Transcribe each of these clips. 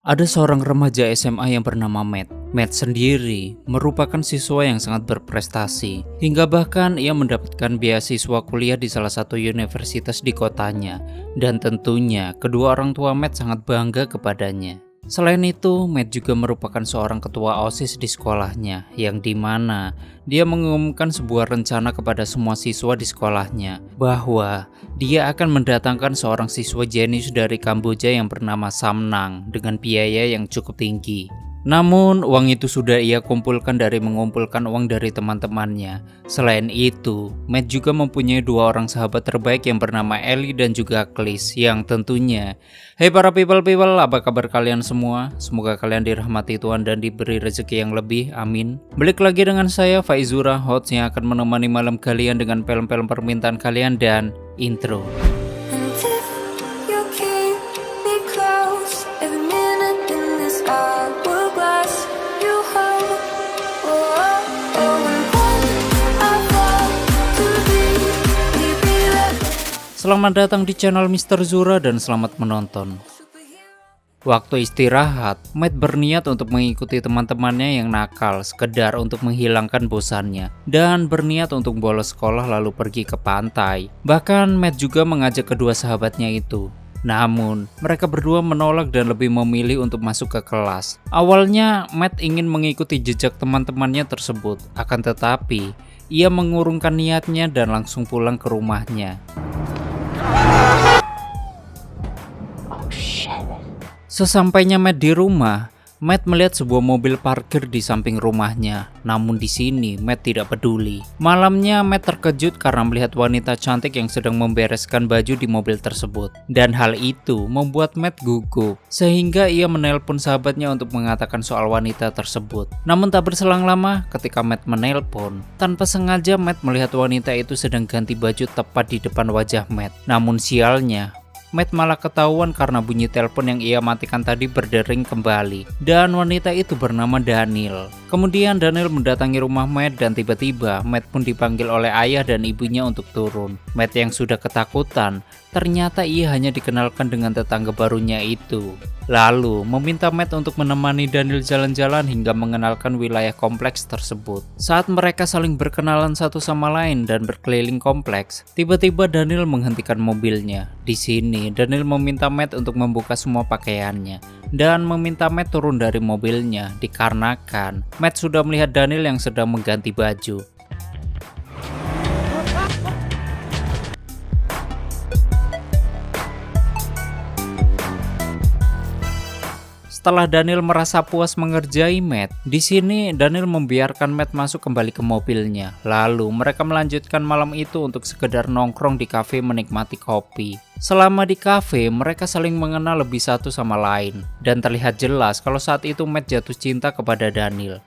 Ada seorang remaja SMA yang bernama Matt. Matt sendiri merupakan siswa yang sangat berprestasi, hingga bahkan ia mendapatkan beasiswa kuliah di salah satu universitas di kotanya. Dan tentunya kedua orang tua Matt sangat bangga kepadanya. Selain itu, Matt juga merupakan seorang ketua OSIS di sekolahnya, yang dimana dia mengumumkan sebuah rencana kepada semua siswa di sekolahnya, bahwa dia akan mendatangkan seorang siswa jenius dari Kamboja yang bernama Samnang dengan biaya yang cukup tinggi. Namun, uang itu sudah ia kumpulkan dari mengumpulkan uang dari teman-temannya. Selain itu, Matt juga mempunyai dua orang sahabat terbaik yang bernama Ellie dan juga Chris, yang tentunya, hey para people, apa kabar kalian semua? Semoga kalian dirahmati Tuhan dan diberi rezeki yang lebih, amin. Balik lagi dengan saya, Faizura, host yang akan menemani malam kalian dengan film-film permintaan kalian dan intro. Selamat datang di channel Mr. Zura dan selamat menonton. Waktu istirahat, Matt berniat untuk mengikuti teman-temannya yang nakal sekedar untuk menghilangkan bosannya dan berniat untuk bolos sekolah lalu pergi ke pantai. Bahkan Matt juga mengajak kedua sahabatnya itu. Namun, mereka berdua menolak dan lebih memilih untuk masuk ke kelas. Awalnya, Matt ingin mengikuti jejak teman-temannya tersebut, akan tetapi ia mengurungkan niatnya dan langsung pulang ke rumahnya. Sesampainya Matt di rumah, Matt melihat sebuah mobil parkir di samping rumahnya. Namun di sini Matt tidak peduli. Malamnya Matt terkejut karena melihat wanita cantik yang sedang membereskan baju di mobil tersebut. Dan hal itu membuat Matt gugup, sehingga ia menelpon sahabatnya untuk mengatakan soal wanita tersebut. Namun tak berselang lama ketika Matt menelpon, tanpa sengaja Matt melihat wanita itu sedang ganti baju tepat di depan wajah Matt. Namun sialnya, Matt malah ketahuan karena bunyi telepon yang ia matikan tadi berdering kembali. Dan wanita itu bernama Daniel. Kemudian Daniel mendatangi rumah Matt dan tiba-tiba Matt pun dipanggil oleh ayah dan ibunya untuk turun. Matt yang sudah ketakutan, ternyata ia hanya dikenalkan dengan tetangga barunya itu. Lalu meminta Matt untuk menemani Daniel jalan-jalan hingga mengenalkan wilayah kompleks tersebut. Saat mereka saling berkenalan satu sama lain dan berkeliling kompleks, tiba-tiba Daniel menghentikan mobilnya. Di sini Daniel meminta Matt untuk membuka semua pakaiannya dan meminta Matt turun dari mobilnya dikarenakan Matt sudah melihat Daniel yang sedang mengganti baju. Setelah Daniel merasa puas mengerjai Matt, di sini Daniel membiarkan Matt masuk kembali ke mobilnya. Lalu mereka melanjutkan malam itu untuk sekedar nongkrong di kafe menikmati kopi. Selama di kafe, mereka saling mengenal lebih satu sama lain. Dan terlihat jelas kalau saat itu Matt jatuh cinta kepada Daniel.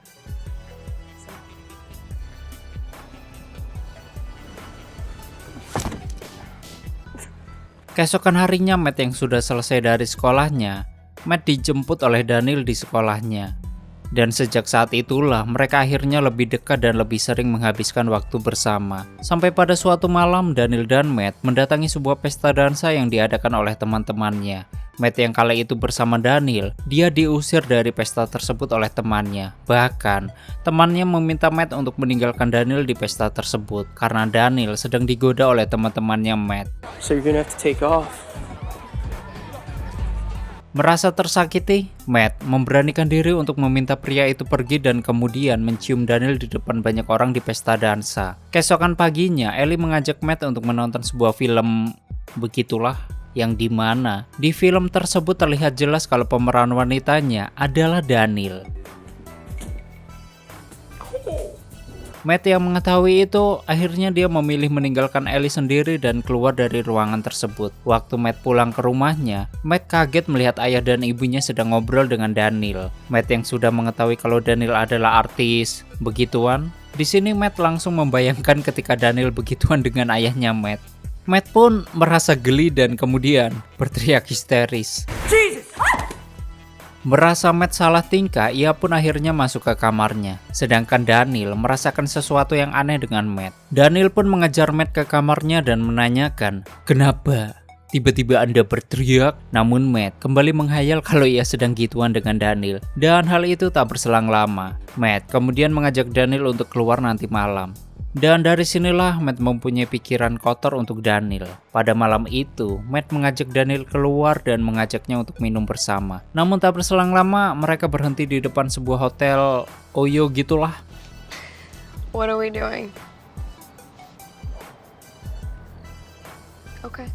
Keesokan harinya Matt yang sudah selesai dari sekolahnya, Matt dijemput oleh Daniel di sekolahnya. Dan sejak saat itulah mereka akhirnya lebih dekat dan lebih sering menghabiskan waktu bersama. Sampai pada suatu malam Daniel dan Matt mendatangi sebuah pesta dansa yang diadakan oleh teman-temannya. Matt yang kala itu bersama Daniel, dia diusir dari pesta tersebut oleh temannya. Bahkan, temannya meminta Matt untuk meninggalkan Daniel di pesta tersebut karena Daniel sedang digoda oleh teman-temannya Matt. So you're gonna have to take off. Merasa tersakiti, Matt memberanikan diri untuk meminta pria itu pergi dan kemudian mencium Daniel di depan banyak orang di pesta dansa. Keesokan paginya, Ellie mengajak Matt untuk menonton sebuah film begitulah, yang dimana di film tersebut terlihat jelas kalau pemeran wanitanya adalah Daniel. Matt yang mengetahui itu, akhirnya dia memilih meninggalkan Ellie sendiri dan keluar dari ruangan tersebut. Waktu Matt pulang ke rumahnya, Matt kaget melihat ayah dan ibunya sedang ngobrol dengan Daniel. Matt yang sudah mengetahui kalau Daniel adalah artis begituan, di sini Matt langsung membayangkan ketika Daniel begituan dengan ayahnya Matt. Matt pun merasa geli dan kemudian berteriak histeris. Merasa Matt salah tingkah, ia pun akhirnya masuk ke kamarnya. Sedangkan Daniel merasakan sesuatu yang aneh dengan Matt. Daniel pun mengejar Matt ke kamarnya dan menanyakan, "Kenapa? Tiba-tiba Anda berteriak, namun Matt kembali menghayal kalau ia sedang gituan dengan Daniel. Dan hal itu tak berselang lama. Matt kemudian mengajak Daniel untuk keluar nanti malam. Dan dari sinilah Matt mempunyai pikiran kotor untuk Daniel. Pada malam itu, Matt mengajak Daniel keluar dan mengajaknya untuk minum bersama. Namun tak berselang lama, mereka berhenti di depan sebuah hotel Oyo gitulah. What are we doing? Okay.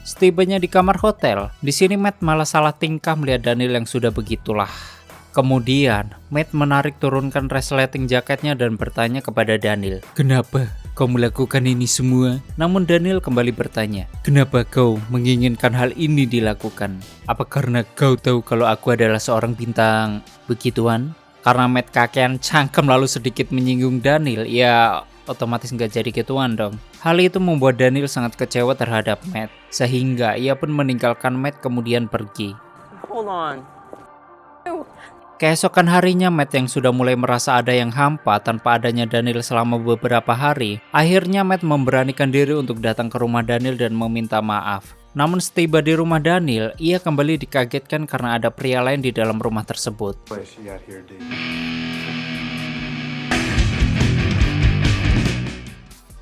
Setibanya di kamar hotel, di sini Matt malah salah tingkah melihat Daniel yang sudah begitulah. Kemudian, Matt menarik turunkan resleting jaketnya dan bertanya kepada Daniel, "Kenapa kau melakukan ini semua?" Namun Daniel kembali bertanya, "Kenapa kau menginginkan hal ini dilakukan? Apa karena kau tahu kalau aku adalah seorang bintang begituan?" Karena Matt kakean cangkem lalu sedikit menyinggung Daniel, ya otomatis nggak jadi gituan dong. Hal itu membuat Daniel sangat kecewa terhadap Matt, sehingga ia pun meninggalkan Matt kemudian pergi. Hold on. Keesokan harinya, Matt yang sudah mulai merasa ada yang hampa tanpa adanya Daniel selama beberapa hari, akhirnya Matt memberanikan diri untuk datang ke rumah Daniel dan meminta maaf. Namun setiba di rumah Daniel, ia kembali dikagetkan karena ada pria lain di dalam rumah tersebut.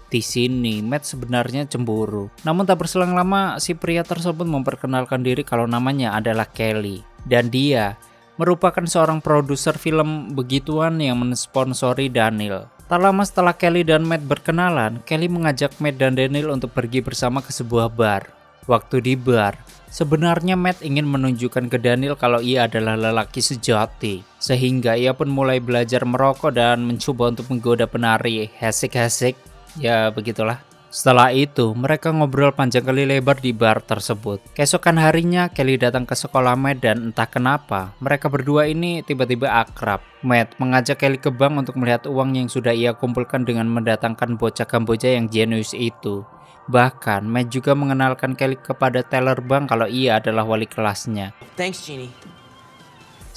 Di sini, Matt sebenarnya cemburu. Namun tak berselang lama, si pria tersebut memperkenalkan diri kalau namanya adalah Kelly. Dan dia merupakan seorang produser film begituan yang mensponsori Daniel. Tak lama setelah Kelly dan Matt berkenalan, Kelly mengajak Matt dan Daniel untuk pergi bersama ke sebuah bar. Waktu di bar, sebenarnya Matt ingin menunjukkan ke Daniel kalau ia adalah lelaki sejati. Sehingga ia pun mulai belajar merokok dan mencoba untuk menggoda penari hesik-hesik. Ya begitulah. Setelah itu, mereka ngobrol panjang kali lebar di bar tersebut. Keesokan harinya, Kelly datang ke sekolah Matt dan entah kenapa, mereka berdua ini tiba-tiba akrab. Matt mengajak Kelly ke bank untuk melihat uang yang sudah ia kumpulkan dengan mendatangkan bocah Kamboja yang jenius itu. Bahkan, Matt juga mengenalkan Kelly kepada teller bank kalau ia adalah wali kelasnya. Thanks, Jeannie.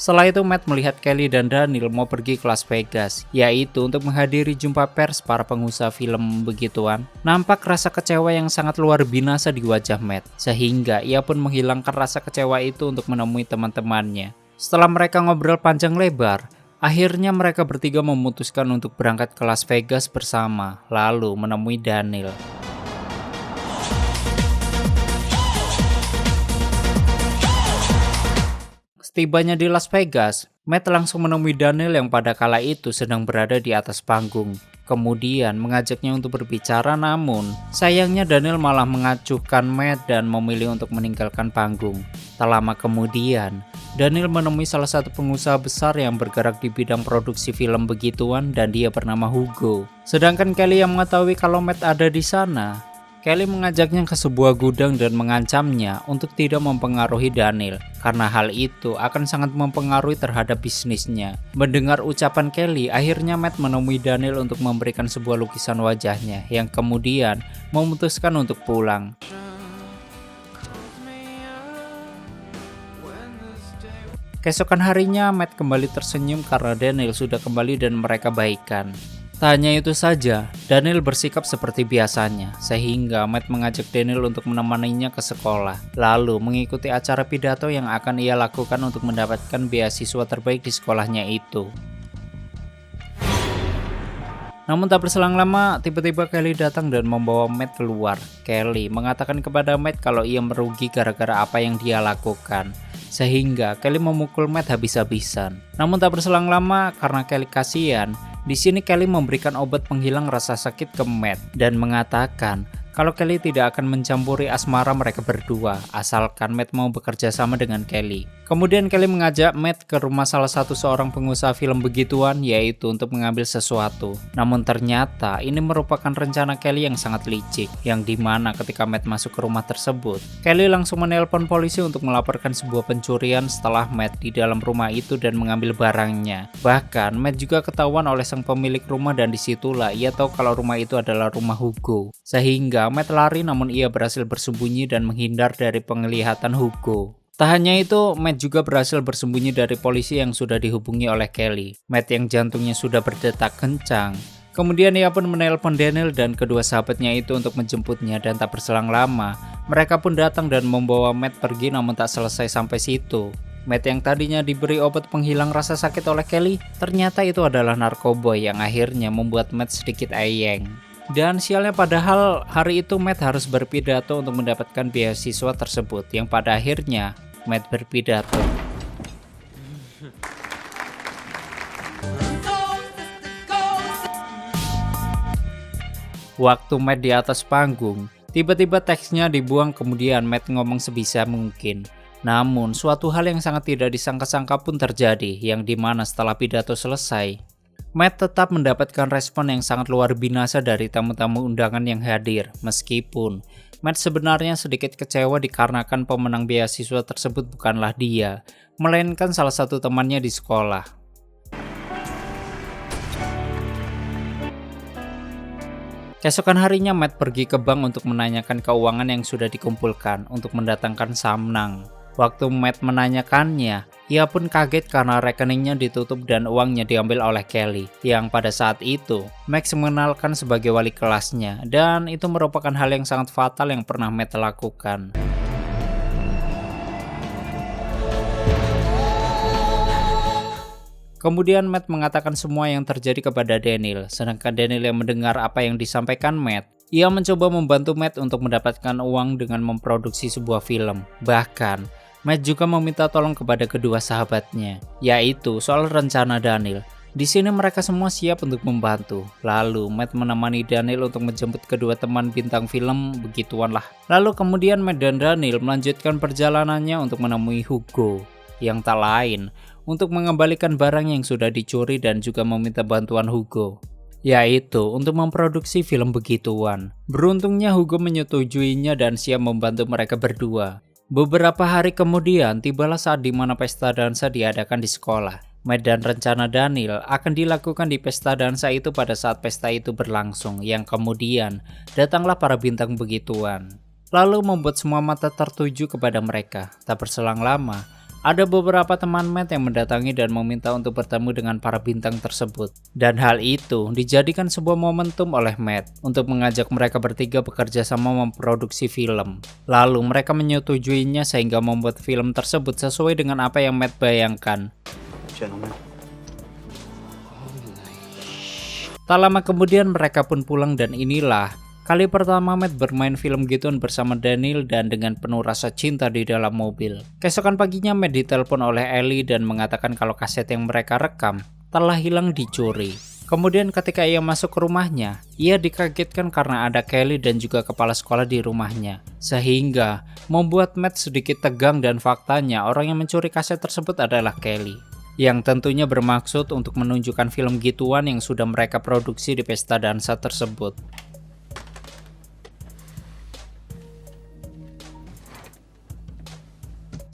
Setelah itu, Matt melihat Kelly dan Daniel mau pergi ke Las Vegas, yaitu untuk menghadiri jumpa pers para pengusaha film begituan. Nampak rasa kecewa yang sangat luar binasa di wajah Matt, sehingga ia pun menghilangkan rasa kecewa itu untuk menemui teman-temannya. Setelah mereka ngobrol panjang lebar, akhirnya mereka bertiga memutuskan untuk berangkat ke Las Vegas bersama, lalu menemui Daniel. Setibanya di Las Vegas, Matt langsung menemui Daniel yang pada kala itu sedang berada di atas panggung. Kemudian mengajaknya untuk berbicara, namun sayangnya Daniel malah mengacuhkan Matt dan memilih untuk meninggalkan panggung. Tak lama kemudian, Daniel menemui salah satu pengusaha besar yang bergerak di bidang produksi film begituan dan dia bernama Hugo. Sedangkan Kelly yang mengetahui kalau Matt ada di sana, Kelly mengajaknya ke sebuah gudang dan mengancamnya untuk tidak mempengaruhi Daniel, karena hal itu akan sangat mempengaruhi terhadap bisnisnya. Mendengar ucapan Kelly, akhirnya Matt menemui Daniel untuk memberikan sebuah lukisan wajahnya, yang kemudian memutuskan untuk pulang. Keesokan harinya, Matt kembali tersenyum karena Daniel sudah kembali dan mereka baikan. Tak hanya itu saja, Daniel bersikap seperti biasanya, sehingga Matt mengajak Daniel untuk menemaninya ke sekolah, lalu mengikuti acara pidato yang akan ia lakukan untuk mendapatkan beasiswa terbaik di sekolahnya itu. Namun tak berselang lama, tiba-tiba Kelly datang dan membawa Matt keluar. Kelly mengatakan kepada Matt kalau ia merugi gara-gara apa yang dia lakukan, sehingga Kelly memukul Matt habis-habisan. Namun tak berselang lama, karena Kelly kasihan, di sini Kelly memberikan obat penghilang rasa sakit ke Matt dan mengatakan kalau Kelly tidak akan mencampuri asmara mereka berdua, asalkan Matt mau bekerja sama dengan Kelly. Kemudian Kelly mengajak Matt ke rumah salah satu seorang pengusaha film begituan, yaitu untuk mengambil sesuatu. Namun ternyata ini merupakan rencana Kelly yang sangat licik, yang dimana ketika Matt masuk ke rumah tersebut, Kelly langsung menelpon polisi untuk melaporkan sebuah pencurian setelah Matt di dalam rumah itu dan mengambil barangnya. Bahkan Matt juga ketahuan oleh sang pemilik rumah dan disitulah ia tahu kalau rumah itu adalah rumah Hugo. Sehingga Matt lari namun ia berhasil bersembunyi dan menghindar dari penglihatan Hugo. Tak hanya itu, Matt juga berhasil bersembunyi dari polisi yang sudah dihubungi oleh Kelly. Matt yang jantungnya sudah berdetak kencang, Kemudian ia pun menelpon Daniel dan kedua sahabatnya itu untuk menjemputnya, dan tak berselang lama mereka pun datang dan membawa Matt pergi, namun tak selesai sampai situ. Matt yang tadinya diberi obat penghilang rasa sakit oleh Kelly, ternyata itu adalah narkoboy yang akhirnya membuat Matt sedikit ayeng. Dan sialnya, padahal hari itu Matt harus berpidato untuk mendapatkan beasiswa tersebut, yang pada akhirnya Matt berpidato. Waktu Matt di atas panggung, tiba-tiba teksnya dibuang, kemudian Matt ngomong sebisa mungkin. Namun, suatu hal yang sangat tidak disangka-sangka pun terjadi, yang dimana setelah pidato selesai, Matt tetap mendapatkan respon yang sangat luar biasa dari tamu-tamu undangan yang hadir, meskipun Matt sebenarnya sedikit kecewa dikarenakan pemenang beasiswa tersebut bukanlah dia, melainkan salah satu temannya di sekolah. Keesokan harinya Matt pergi ke bank untuk menanyakan keuangan yang sudah dikumpulkan untuk mendatangkan Samnang. Waktu Matt menanyakannya, ia pun kaget karena rekeningnya ditutup dan uangnya diambil oleh Kelly, yang pada saat itu Max mengenalkan sebagai wali kelasnya, dan itu merupakan hal yang sangat fatal yang pernah Matt lakukan. Kemudian Matt mengatakan semua yang terjadi kepada Daniel, sedangkan Daniel yang mendengar apa yang disampaikan Matt, ia mencoba membantu Matt untuk mendapatkan uang dengan memproduksi sebuah film. Bahkan, Matt juga meminta tolong kepada kedua sahabatnya, yaitu soal rencana Daniel. Di sini mereka semua siap untuk membantu. Lalu Matt menemani Daniel untuk menjemput kedua teman bintang film, begituan lah. Lalu kemudian Matt dan Daniel melanjutkan perjalanannya untuk menemui Hugo, yang tak lain untuk mengembalikan barang yang sudah dicuri dan juga meminta bantuan Hugo, yaitu untuk memproduksi film begituan. Beruntungnya Hugo menyetujuinya dan siap membantu mereka berdua. Beberapa hari kemudian tibalah saat di mana pesta dansa diadakan di sekolah. Matt dan rencana Daniel akan dilakukan di pesta dansa itu pada saat pesta itu berlangsung, yang kemudian datanglah para bintang begituan, lalu membuat semua mata tertuju kepada mereka. Tak berselang lama, ada beberapa teman Matt yang mendatangi dan meminta untuk bertemu dengan para bintang tersebut. Dan hal itu dijadikan sebuah momentum oleh Matt untuk mengajak mereka bertiga bekerja sama memproduksi film. Lalu mereka menyetujuinya sehingga membuat film tersebut sesuai dengan apa yang Matt bayangkan. Gentlemen. Tak lama kemudian mereka pun pulang, dan inilah kali pertama Matt bermain film gituan bersama Daniel dan dengan penuh rasa cinta di dalam mobil. Keesokan paginya Matt ditelepon oleh Ellie dan mengatakan kalau kaset yang mereka rekam telah hilang dicuri. Kemudian ketika ia masuk ke rumahnya, ia dikagetkan karena ada Kelly dan juga kepala sekolah di rumahnya. Sehingga membuat Matt sedikit tegang, dan faktanya orang yang mencuri kaset tersebut adalah Kelly, yang tentunya bermaksud untuk menunjukkan film gituan yang sudah mereka produksi di pesta dansa tersebut.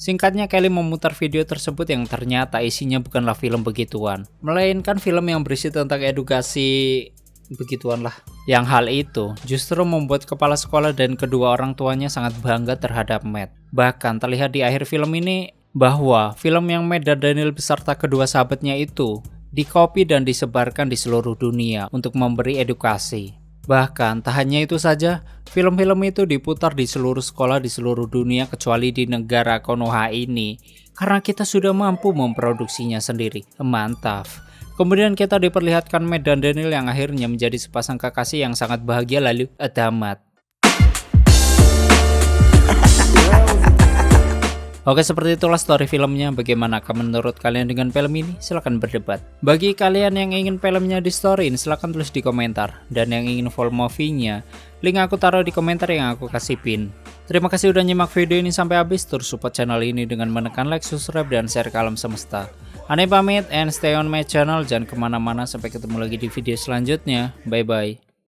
Singkatnya, Kelly memutar video tersebut yang ternyata isinya bukanlah film begituan, melainkan film yang berisi tentang edukasi begituan lah. Yang hal itu justru membuat kepala sekolah dan kedua orang tuanya sangat bangga terhadap Matt. Bahkan terlihat di akhir film ini bahwa film yang Matt dan Daniel beserta kedua sahabatnya itu dikopi dan disebarkan di seluruh dunia untuk memberi edukasi. Bahkan tak hanya itu saja, film-film itu diputar di seluruh sekolah di seluruh dunia kecuali di negara Konoha ini, karena kita sudah mampu memproduksinya sendiri. Mantap. Kemudian kita diperlihatkan Matt dan Daniel yang akhirnya menjadi sepasang kekasih yang sangat bahagia, lalu tamat. Oke, seperti itulah story filmnya. Bagaimanakah menurut kalian dengan film ini? Silahkan berdebat. Bagi kalian yang ingin filmnya di storyin, silahkan tulis di komentar. Dan yang ingin full movie-nya, link aku taruh di komentar yang aku kasih pin. Terima kasih udah nyimak video ini sampai habis. Terus support channel ini dengan menekan like, subscribe, dan share ke alam semesta. Aneh pamit and stay on my channel. Jangan kemana-mana, sampai ketemu lagi di video selanjutnya. Bye-bye.